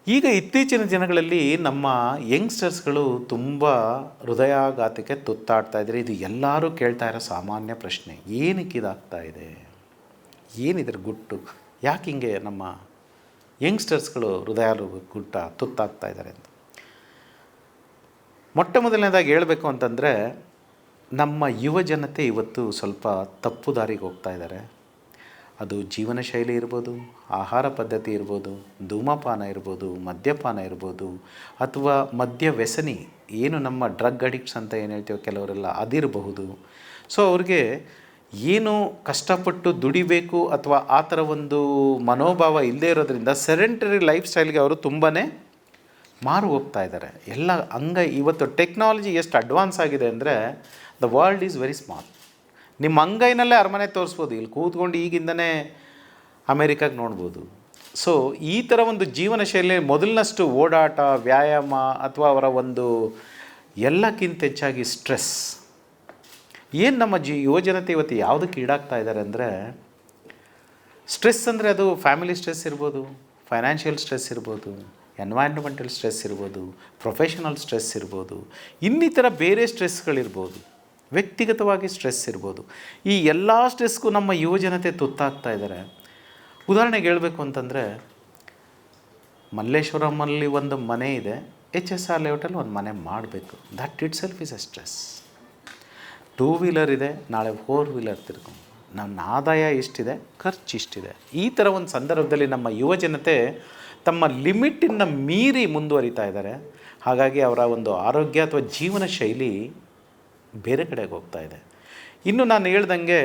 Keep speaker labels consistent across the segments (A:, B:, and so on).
A: ಈಗ ಇತ್ತೀಚಿನ ದಿನಗಳಲ್ಲಿ ನಮ್ಮ ಯಂಗ್ಸ್ಟರ್ಸ್ಗಳು ತುಂಬ ಹೃದಯಾಘಾತಕ್ಕೆ ತುತ್ತಾಡ್ತಾ ಇದ್ದಾರೆ. ಇದು ಎಲ್ಲರೂ ಕೇಳ್ತಾ ಇರೋ ಸಾಮಾನ್ಯ ಪ್ರಶ್ನೆ, ಏನಕ್ಕೆ ಇದಾಗ್ತಾ ಇದೆ, ಏನಿದ್ರ ಗುಟ್ಟು, ಯಾಕೆ ಹಿಂಗೆ ನಮ್ಮ ಯಂಗ್ಸ್ಟರ್ಸ್ಗಳು ತುತ್ತಾಗ್ತಾ ಇದ್ದಾರೆ ಅಂತ. ಮೊಟ್ಟ ಮೊದಲನೇದಾಗಿ ಹೇಳಬೇಕು ಅಂತಂದರೆ, ನಮ್ಮ ಯುವ ಜನತೆ ಇವತ್ತು ಸ್ವಲ್ಪ ತಪ್ಪು ದಾರಿಗೆ ಹೋಗ್ತಾ ಇದ್ದಾರೆ. ಅದು ಜೀವನ ಶೈಲಿ ಇರ್ಬೋದು, ಆಹಾರ ಪದ್ಧತಿ ಇರ್ಬೋದು, ಧೂಮಪಾನ ಇರ್ಬೋದು, ಮದ್ಯಪಾನ ಇರ್ಬೋದು, ಅಥವಾ ಮದ್ಯ ವ್ಯಸನಿ, ಏನು ನಮ್ಮ ಡ್ರಗ್ ಅಡಿಕ್ಟ್ಸ್ ಅಂತ ಏನು ಹೇಳ್ತೀವೋ ಕೆಲವರೆಲ್ಲ, ಅದಿರಬಹುದು. ಸೊ ಅವ್ರಿಗೆ ಏನು ಕಷ್ಟಪಟ್ಟು ದುಡಿಬೇಕು ಅಥವಾ ಆ ಥರ ಒಂದು ಮನೋಭಾವ ಇಲ್ಲದೇ ಇರೋದ್ರಿಂದ ಸೆಡೆಂಟರಿ ಲೈಫ್ ಸ್ಟೈಲ್ಗೆ ಅವರು ತುಂಬಾ ಮಾರು ಹೋಗ್ತಾ ಇದ್ದಾರೆ. ಎಲ್ಲ ಇವತ್ತು ಟೆಕ್ನಾಲಜಿ ಎಷ್ಟು ಅಡ್ವಾನ್ಸ್ ಆಗಿದೆ ಅಂದರೆ, the world is very small. ನಿಮ್ಮ ಅಂಗೈನಲ್ಲೇ ಅರಮನೆ ತೋರಿಸ್ಬೋದು, ಇಲ್ಲಿ ಕೂತ್ಕೊಂಡು ಈಗಿಂದನೇ ಅಮೇರಿಕಾಗೆ ನೋಡ್ಬೋದು. ಸೊ ಈ ಥರ ಒಂದು ಜೀವನ ಶೈಲಿ ಮೊದಲಿನಷ್ಟು ಓಡಾಟ, ವ್ಯಾಯಾಮ ಅಥವಾ ಅವರ ಒಂದು ಎಲ್ಲಕ್ಕಿಂತ ಹೆಚ್ಚಾಗಿ ಸ್ಟ್ರೆಸ್, ಏನು ನಮ್ಮ ಯುವಜನತೆ ಇವತ್ತು ಯಾವುದಕ್ಕೆ ಈಡಾಗ್ತಾ ಇದ್ದಾರೆ ಅಂದರೆ, ಸ್ಟ್ರೆಸ್ ಅಂದರೆ ಅದು ಫ್ಯಾಮಿಲಿ ಸ್ಟ್ರೆಸ್ ಇರ್ಬೋದು, ಫೈನಾನ್ಷಿಯಲ್ ಸ್ಟ್ರೆಸ್ ಇರ್ಬೋದು, ಎನ್ವೈರ್ನ್ಮೆಂಟಲ್ ಸ್ಟ್ರೆಸ್ ಇರ್ಬೋದು, ಪ್ರೊಫೆಷನಲ್ ಸ್ಟ್ರೆಸ್ ಇರ್ಬೋದು, ಇನ್ನಿತರ ಬೇರೆ ಸ್ಟ್ರೆಸ್ಗಳಿರ್ಬೋದು, ವ್ಯಕ್ತಿಗತವಾಗಿ ಸ್ಟ್ರೆಸ್ ಇರ್ಬೋದು. ಈ ಎಲ್ಲ ಸ್ಟ್ರೆಸ್ಗೂ ನಮ್ಮ ಯುವಜನತೆ ತುತ್ತಾಗ್ತಾ ಇದ್ದಾರೆ. ಉದಾಹರಣೆಗೆ ಹೇಳಬೇಕು ಅಂತಂದರೆ, ಮಲ್ಲೇಶ್ವರಮಲ್ಲಿ ಒಂದು ಮನೆ ಇದೆ, HSR ಲೇಔಟಲ್ಲಿ ಒಂದು ಮನೆ ಮಾಡಬೇಕು, that it self is A stress. 2 wheeler ಇದೆ, ನಾಳೆ 4 ವೀಲರ್ ತಿರ್ಕೊಂಡು, ನನ್ನ ಆದಾಯ ಇಷ್ಟಿದೆ, ಖರ್ಚು ಇಷ್ಟಿದೆ. ಈ ಥರ ಒಂದು ಸಂದರ್ಭದಲ್ಲಿ ನಮ್ಮ ಯುವಜನತೆ ತಮ್ಮ ಲಿಮಿಟನ್ನು ಮೀರಿ ಮುಂದುವರಿತಾ ಇದ್ದಾರೆ. ಹಾಗಾಗಿ ಅವರ ಒಂದು ಆರೋಗ್ಯ ಅಥವಾ ಜೀವನ ಶೈಲಿ ಬೇರೆ ಕಡೆಗೆ ಹೋಗ್ತಾ ಇದೆ. ಇನ್ನು ನಾನು ಹೇಳ್ದಂಗೆ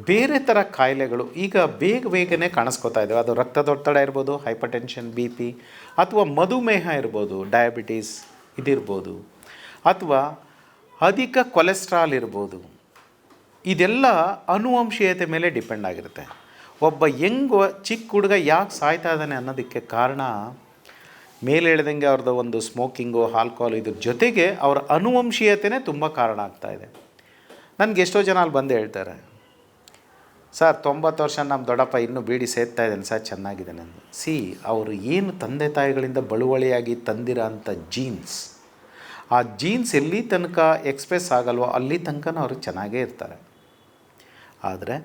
A: ಬೇರೆ ಥರ ಕಾಯಿಲೆಗಳು ಈಗ ಬೇಗನೆ ಕಾಣಿಸ್ಕೋತಾ ಇದ್ದಾವೆ. ಅದು ರಕ್ತದೊತ್ತಡ ಇರ್ಬೋದು, ಹೈಪರ್ಟೆನ್ಷನ್, BP, ಅಥವಾ ಮಧುಮೇಹ ಇರ್ಬೋದು, ಡಯಾಬಿಟೀಸ್ ಇದಿರ್ಬೋದು, ಅಥವಾ ಅಧಿಕ ಕೊಲೆಸ್ಟ್ರಾಲ್ ಇರ್ಬೋದು. ಇದೆಲ್ಲ ಆನುವಂಶೀಯತೆ ಮೇಲೆ ಡಿಪೆಂಡ್ ಆಗಿರುತ್ತೆ. ಒಬ್ಬ ಚಿಕ್ಕ ಹುಡುಗ ಯಾಕೆ ಸಾಯ್ತಾ ಇದ್ದಾನೆ ಅನ್ನೋದಕ್ಕೆ ಕಾರಣ ಮೇಲೆ ಹೇಳ್ದಂಗೆ ಅವ್ರದ್ದು ಒಂದು ಸ್ಮೋಕಿಂಗು, ಆಲ್ಕೋಹಾಲ್, ಇದ್ರ ಜೊತೆಗೆ ಅವರ ಆನುವಂಶೀಯತೆಯೇ ತುಂಬ ಕಾರಣ ಆಗ್ತಾಯಿದೆ. ನನಗೆ ಎಷ್ಟೋ ಜನ ಅಲ್ಲಿ ಬಂದು ಹೇಳ್ತಾರೆ, ಸರ್ 90 ವರ್ಷ ನಮ್ಮ ದೊಡ್ಡಪ್ಪ ಇನ್ನೂ ಬೀಡಿ ಸೇರ್ತಾ ಇದ್ದಾನೆ ಸರ್, ಚೆನ್ನಾಗಿದೆ ನನಗೆ. ಅವರು ಏನು ತಂದೆ ತಾಯಿಗಳಿಂದ ಬಳುವಳಿಯಾಗಿ ತಂದಿರೋ ಅಂಥ ಜೀನ್ಸ್, ಆ ಜೀನ್ಸ್ ಎಲ್ಲಿ ತನಕ ಎಕ್ಸ್ಪ್ರೆಸ್ ಆಗಲ್ವೋ ಅಲ್ಲಿ ತನಕ ಅವರು ಚೆನ್ನಾಗೇ ಇರ್ತಾರೆ. ಆದರೆ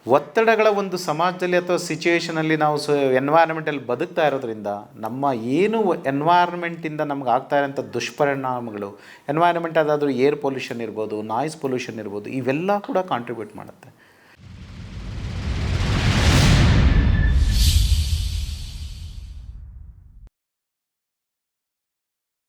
A: ಒತ್ತಡಗಳ ಒಂದು ಸಮಾಜದಲ್ಲಿ ಅಥವಾ ಸಿಚುವೇಷನಲ್ಲಿ ನಾವು ಎನ್ವೈರ್ನ್ಮೆಂಟಲ್ಲಿ ಬದುಕ್ತಾ ಇರೋದ್ರಿಂದ ನಮ್ಮ ಏನು ಎನ್ವೈರ್ನ್ಮೆಂಟಿಂದ ನಮ್ಗೆ ಆಗ್ತಾ ಇರೋಂಥ ದುಷ್ಪರಿಣಾಮಗಳು, ಎನ್ವೈರ್ನ್ಮೆಂಟ್ ಅದಾದರೂ ಏರ್ ಪೊಲ್ಯೂಷನ್ ಇರ್ಬೋದು, ನಾಯ್ಸ್ ಪೊಲ್ಯೂಷನ್ ಇರ್ಬೋದು, ಇವೆಲ್ಲ ಕೂಡ ಕಾಂಟ್ರಿಬ್ಯೂಟ್ ಮಾಡುತ್ತೆ.